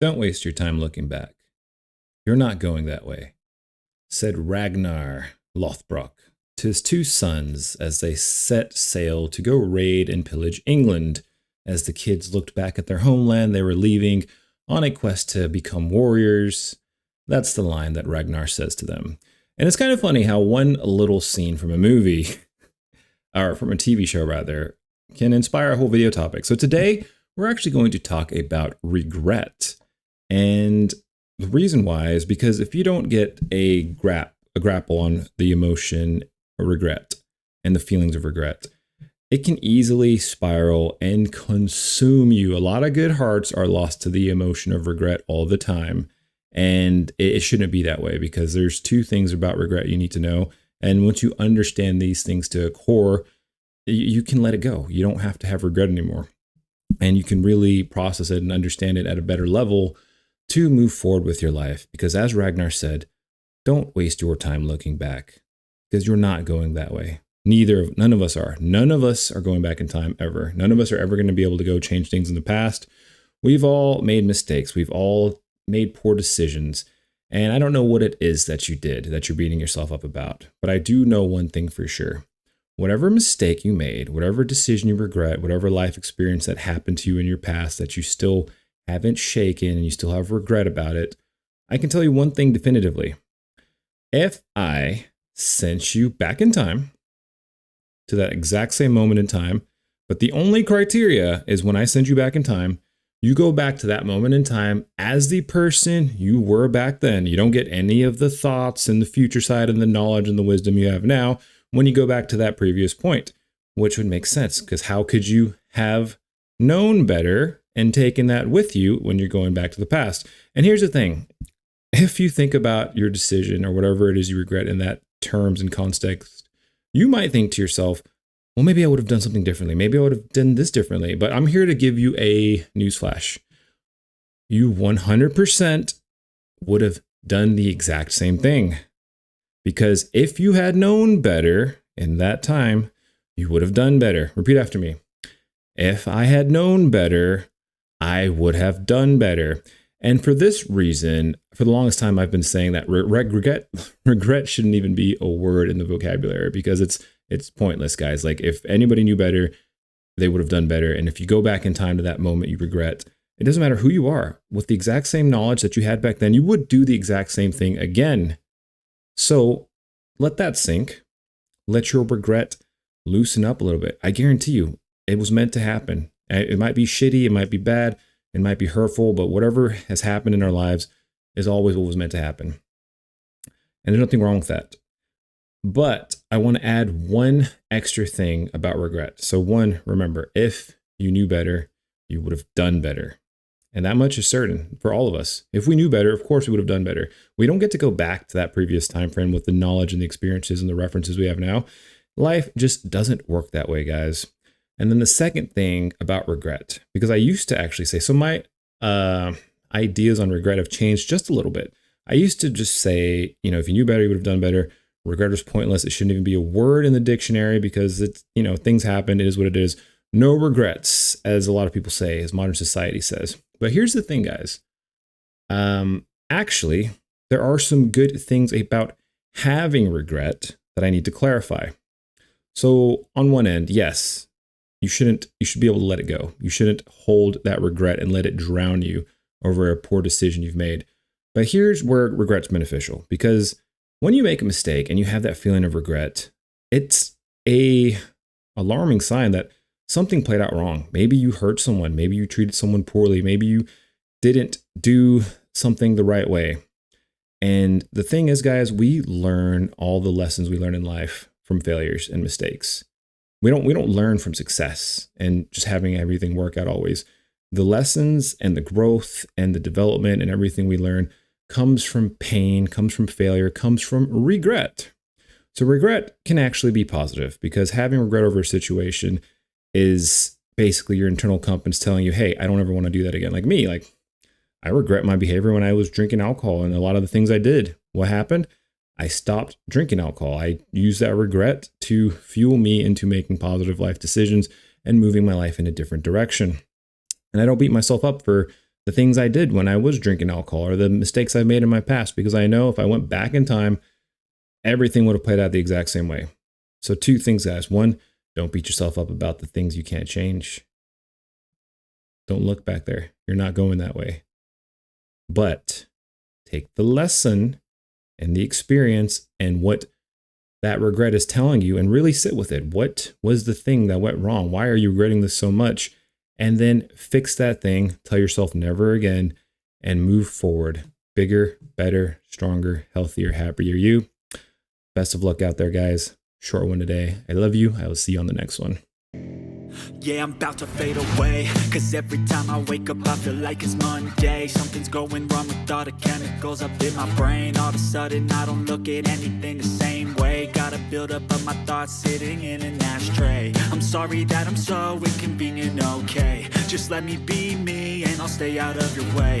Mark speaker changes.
Speaker 1: Don't waste your time looking back. You're not going that way, said Ragnar Lothbrok to his two sons as they set sail to go raid and pillage England. As the kids looked back at their homeland, they were leaving on a quest to become warriors. That's the line that Ragnar says to them. And it's kind of funny how one little scene from a movie, or from a TV show rather, can inspire a whole video topic. So today, we're actually going to talk about regret. And the reason why is because if you don't get a grapple on the emotion of regret and the feelings of regret, it can easily spiral and consume you. A lot of good hearts are lost to the emotion of regret all the time. And it shouldn't be that way, because there's two things about regret you need to know. And once you understand these things to a core, you can let it go. You don't have to have regret anymore. And you can really process it and understand it at a better level to move forward with your life. Because as Ragnar said, don't waste your time looking back, because you're not going that way. None of us are. None of us are going back in time ever. None of us are ever going to be able to go change things in the past. We've all made mistakes. We've all made poor decisions. And I don't know what it is that you did that you're beating yourself up about. But I do know one thing for sure. Whatever mistake you made, whatever decision you regret, whatever life experience that happened to you in your past that you still haven't shaken and you still have regret about it, I can tell you one thing definitively. If I sent you back in time to that exact same moment in time, but the only criteria is when I send you back in time, you go back to that moment in time as the person you were back then. You don't get any of the thoughts and the future side and the knowledge and the wisdom you have now when you go back to that previous point, which would make sense, because how could you have known better and taken that with you when you're going back to the past? And here's the thing. If you think about your decision or whatever it is you regret in that terms and context, you might think to yourself, well, maybe I would have done something differently. Maybe I would have done this differently. But I'm here to give you a newsflash. You 100% would have done the exact same thing. Because if you had known better in that time, you would have done better. Repeat after me. If I had known better, I would have done better. And for this reason, for the longest time, I've been saying that regret shouldn't even be a word in the vocabulary, because it's pointless, guys. Like, if anybody knew better, they would have done better. And if you go back in time to that moment you regret, it doesn't matter who you are. With the exact same knowledge that you had back then, you would do the exact same thing again. So let that sink. Let your regret loosen up a little bit. I guarantee you, it was meant to happen. It might be shitty, it might be bad, it might be hurtful, but whatever has happened in our lives is always what was meant to happen. And there's nothing wrong with that. But I want to add one extra thing about regret. So one, remember, if you knew better, you would have done better. And that much is certain for all of us. If we knew better, of course we would have done better. We don't get to go back to that previous time frame with the knowledge and the experiences and the references we have now. Life just doesn't work that way, guys. And then the second thing about regret, because I used to actually say, so my ideas on regret have changed just a little bit. I used to just say, if you knew better, you would have done better. Regret is pointless. It shouldn't even be a word in the dictionary, because it's, things happen. It is what it is. No regrets, as a lot of people say, as modern society says. But here's the thing, guys. Actually, there are some good things about having regret that I need to clarify. So on one end, yes, you should be able to let it go. You shouldn't hold that regret and let it drown you over a poor decision you've made. But here's where regret's beneficial, because when you make a mistake and you have that feeling of regret, it's a alarming sign that something played out wrong. Maybe you hurt someone. Maybe you treated someone poorly. Maybe you didn't do something the right way. And the thing is, guys, we learn all the lessons we learn in life from failures and mistakes. We don't learn from success and just having everything work out always. The lessons and the growth and the development and everything we learn comes from pain, comes from failure, comes from regret. So regret can actually be positive, because having regret over a situation is basically your internal compass telling you, hey, I don't ever want to do that again. Like me, I regret my behavior when I was drinking alcohol and a lot of the things I did. What happened? I stopped drinking alcohol. I used that regret to fuel me into making positive life decisions and moving my life in a different direction. And I don't beat myself up for the things I did when I was drinking alcohol or the mistakes I made in my past, because I know if I went back in time, everything would have played out the exact same way. So 2 things, guys. 1, don't beat yourself up about the things you can't change. Don't look back there. You're not going that way. But take the lesson and the experience and what that regret is telling you and really sit with it. What was the thing that went wrong? Why are you regretting this so much? And then fix that thing. Tell yourself never again and move forward. Bigger, better, stronger, healthier, happier you. Best of luck out there, guys. Short one today. I love you. I will see you on the next one.
Speaker 2: Yeah, I'm about to fade away, cause every time I wake up I feel like it's Monday. Something's going wrong with all the chemicals up in my brain. All of a sudden I don't look at anything the same way. Gotta build up of my thoughts sitting in an ashtray. I'm sorry that I'm so inconvenient, okay. Just let me be me and I'll stay out of your way.